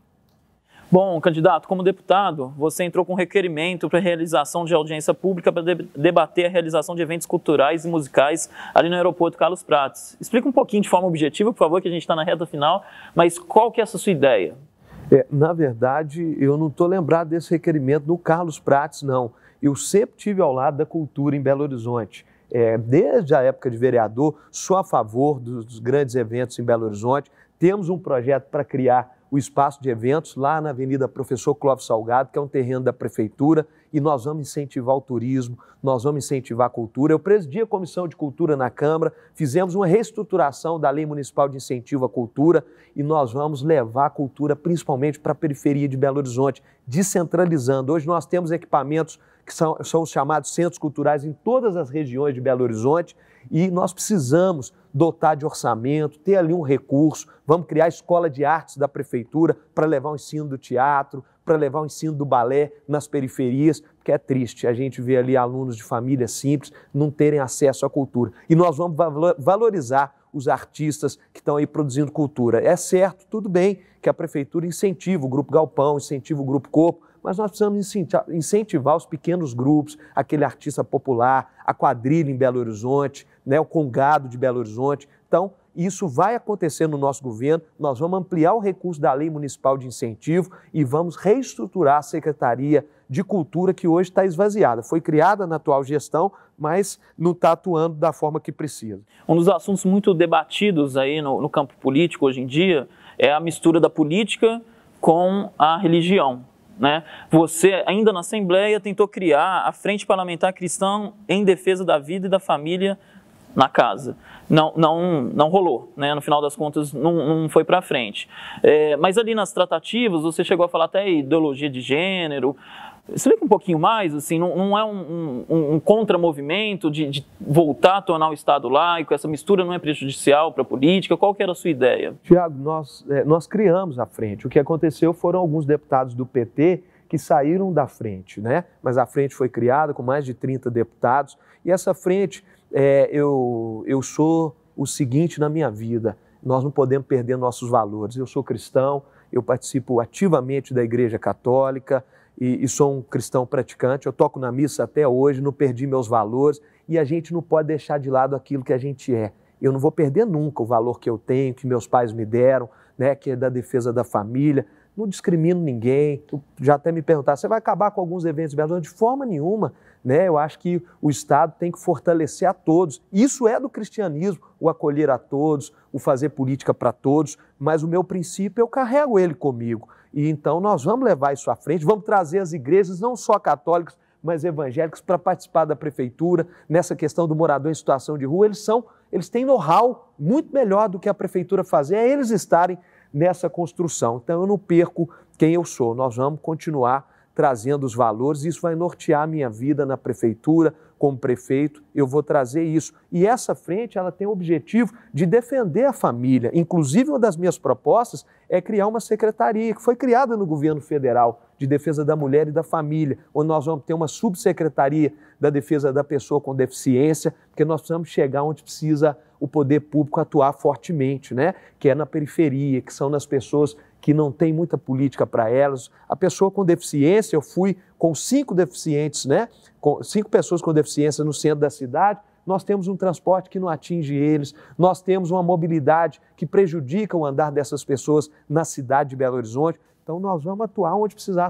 [SPEAKER 1] Bom, candidato, como deputado, você entrou com requerimento para a realização de audiência pública para debater a realização de eventos culturais e musicais ali no aeroporto Carlos Prates. Explica um pouquinho de forma objetiva, por favor, que a gente está na reta final, mas qual que é essa sua ideia?
[SPEAKER 2] Na verdade, eu não estou lembrado desse requerimento no Carlos Prates, não. Eu sempre estive ao lado da cultura em Belo Horizonte. Desde a época de vereador, sou a favor dos grandes eventos em Belo Horizonte. Temos um projeto para criar o espaço de eventos lá na Avenida Professor Clóvis Salgado, que é um terreno da Prefeitura, e nós vamos incentivar o turismo, nós vamos incentivar a cultura. Eu presidi a Comissão de Cultura na Câmara, fizemos uma reestruturação da Lei Municipal de Incentivo à Cultura e nós vamos levar a cultura principalmente para a periferia de Belo Horizonte, descentralizando. Hoje nós temos equipamentos que são os chamados centros culturais em todas as regiões de Belo Horizonte e nós precisamos dotar de orçamento, ter ali um recurso, vamos criar a escola de artes da Prefeitura para levar o ensino do teatro, para levar o ensino do balé nas periferias, porque é triste a gente ver ali alunos de famílias simples não terem acesso à cultura. E nós vamos valorizar os artistas que estão aí produzindo cultura. É certo, tudo bem que a Prefeitura incentiva o Grupo Galpão, incentiva o Grupo Corpo, mas nós precisamos incentivar os pequenos grupos, aquele artista popular, a quadrilha em Belo Horizonte, né, o congado de Belo Horizonte. Então, isso vai acontecer no nosso governo, nós vamos ampliar o recurso da Lei Municipal de Incentivo e vamos reestruturar a Secretaria de Cultura, que hoje está esvaziada. Foi criada na atual gestão, mas não está atuando da forma que precisa.
[SPEAKER 1] Um dos assuntos muito debatidos aí no campo político hoje em dia é a mistura da política com a religião. Né? Você, ainda na Assembleia, tentou criar a Frente Parlamentar Cristã em Defesa da Vida e da Família na Casa. Não rolou, né? No final das contas não foi para frente. Mas ali nas tratativas você chegou a falar até ideologia de gênero. Explica um pouquinho mais, assim, não é um contramovimento de voltar a tornar o Estado laico, essa mistura não é prejudicial para a política? Qual que era a sua ideia?
[SPEAKER 2] Tiago, nós criamos a frente. O que aconteceu foram alguns deputados do PT que saíram da frente, né? Mas a frente foi criada com mais de 30 deputados e essa frente, eu sou o seguinte na minha vida, nós não podemos perder nossos valores. Eu sou cristão, eu participo ativamente da Igreja Católica, e sou um cristão praticante, eu toco na missa até hoje, não perdi meus valores e a gente não pode deixar de lado aquilo que a gente é. Eu não vou perder nunca o valor que eu tenho, que meus pais me deram, né, que é da defesa da família, não discrimino ninguém. Já até me perguntaram, você vai acabar com alguns eventos de forma nenhuma, né? Eu acho que o Estado tem que fortalecer a todos. Isso é do cristianismo, o acolher a todos, o fazer política para todos, mas o meu princípio eu carrego ele comigo. E então nós vamos levar isso à frente, vamos trazer as igrejas, não só católicas, mas evangélicas, para participar da Prefeitura, nessa questão do morador em situação de rua. Eles têm know-how muito melhor do que a Prefeitura fazer, é eles estarem nessa construção. Então eu não perco quem eu sou, nós vamos continuar trazendo os valores, isso vai nortear a minha vida na Prefeitura, como prefeito, eu vou trazer isso. E essa frente, ela tem o objetivo de defender a família. Inclusive, uma das minhas propostas é criar uma secretaria que foi criada no governo federal de defesa da mulher e da família, onde nós vamos ter uma subsecretaria da defesa da pessoa com deficiência, porque nós precisamos chegar onde precisa o poder público atuar fortemente, né? Que é na periferia, que são nas pessoas que não tem muita política para elas. A pessoa com deficiência, eu fui com 5 deficientes, né? Com 5 pessoas com deficiência no centro da cidade, nós temos um transporte que não atinge eles, nós temos uma mobilidade que prejudica o andar dessas pessoas na cidade de Belo Horizonte. Então nós vamos atuar onde precisar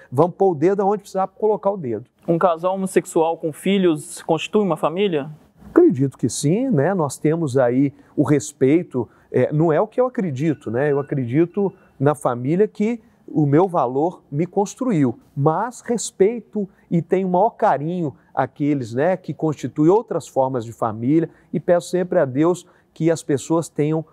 [SPEAKER 2] vamos pôr o dedo onde precisar colocar o dedo.
[SPEAKER 1] Um casal homossexual com filhos constitui uma família?
[SPEAKER 2] Acredito que sim, né? Nós temos aí o respeito, não é o que eu acredito, né? Eu acredito na família que o meu valor me construiu, mas respeito e tenho o maior carinho àqueles, né, que constituem outras formas de família e peço sempre a Deus que as pessoas tenham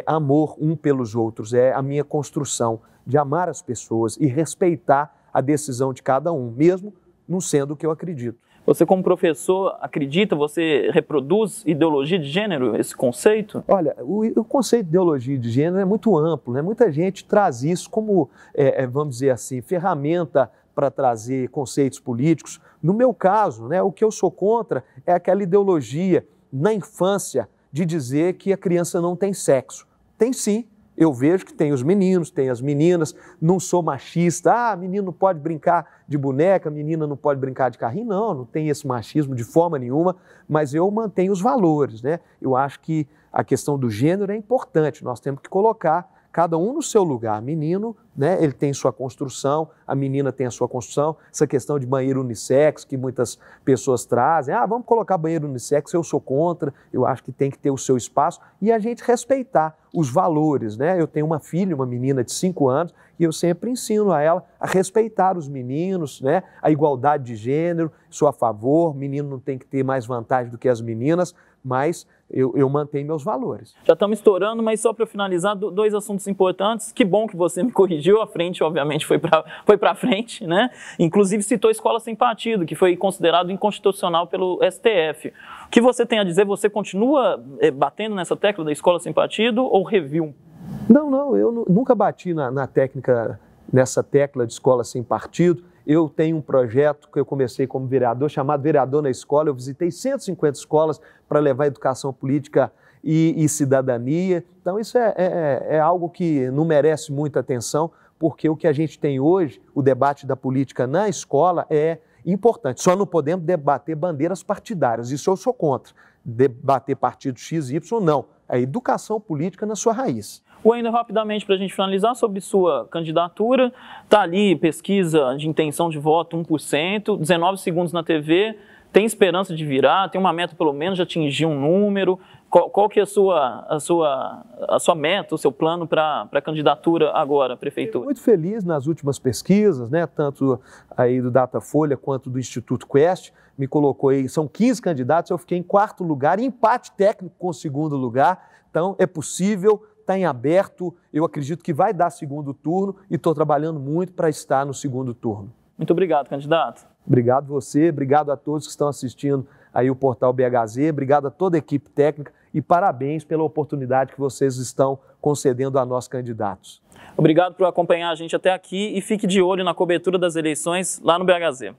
[SPEAKER 2] amor um pelos outros. É a minha construção de amar as pessoas e respeitar a decisão de cada um, mesmo não sendo o que eu acredito.
[SPEAKER 1] Você, como professor, acredita, você reproduz ideologia de gênero, esse conceito?
[SPEAKER 2] Olha, o conceito de ideologia de gênero é muito amplo, né? Muita gente traz isso como, vamos dizer assim, ferramenta para trazer conceitos políticos. No meu caso, né, o que eu sou contra é aquela ideologia na infância de dizer que a criança não tem sexo. Tem sim. Eu vejo que tem os meninos, tem as meninas, não sou machista, menino não pode brincar de boneca, menina não pode brincar de carrinho, não tem esse machismo de forma nenhuma, mas eu mantenho os valores, né? Eu acho que a questão do gênero é importante, nós temos que colocar cada um no seu lugar. Menino, né, ele tem sua construção, a menina tem a sua construção, essa questão de banheiro unissex que muitas pessoas trazem, vamos colocar banheiro unissex, eu sou contra, eu acho que tem que ter o seu espaço e a gente respeitar os valores, né? Eu tenho uma filha, uma menina de 5 anos, e eu sempre ensino a ela a respeitar os meninos, né? A igualdade de gênero, sou a favor, menino não tem que ter mais vantagem do que as meninas, mas eu mantenho meus valores.
[SPEAKER 1] Já estamos estourando, mas só para finalizar, 2 assuntos importantes. Que bom que você me corrigiu, a frente obviamente foi para frente, né? Inclusive citou a escola sem partido, que foi considerado inconstitucional pelo STF. O que você tem a dizer? Você continua batendo nessa tecla da escola sem partido ou reviu?
[SPEAKER 2] Não, eu nunca bati nessa tecla de escola sem partido. Eu tenho um projeto que eu comecei como vereador, chamado Vereador na Escola. Eu visitei 150 escolas para levar educação política e cidadania. Então isso é algo que não merece muita atenção, porque o que a gente tem hoje, o debate da política na escola é importante. Só não podemos debater bandeiras partidárias, isso eu sou contra. Debater partido X, Y, não. A educação política na sua raiz.
[SPEAKER 1] Wendel, rapidamente para a gente finalizar, sobre sua candidatura, está ali pesquisa de intenção de voto 1%, 19 segundos na TV, tem esperança de virar, tem uma meta pelo menos de atingir um número, qual que é a sua meta, o seu plano para a candidatura agora, prefeitura?
[SPEAKER 2] Estou muito feliz nas últimas pesquisas, né, tanto aí do Datafolha quanto do Instituto Quest, me colocou aí, são 15 candidatos, eu fiquei em 4º lugar, empate técnico com o 2º lugar, então é possível, está em aberto, eu acredito que vai dar 2º turno e estou trabalhando muito para estar no 2º turno.
[SPEAKER 1] Muito obrigado, candidato.
[SPEAKER 2] Obrigado você, obrigado a todos que estão assistindo aí o Portal BHZ, obrigado a toda a equipe técnica e parabéns pela oportunidade que vocês estão concedendo a nós candidatos.
[SPEAKER 1] Obrigado por acompanhar a gente até aqui e fique de olho na cobertura das eleições lá no BHZ.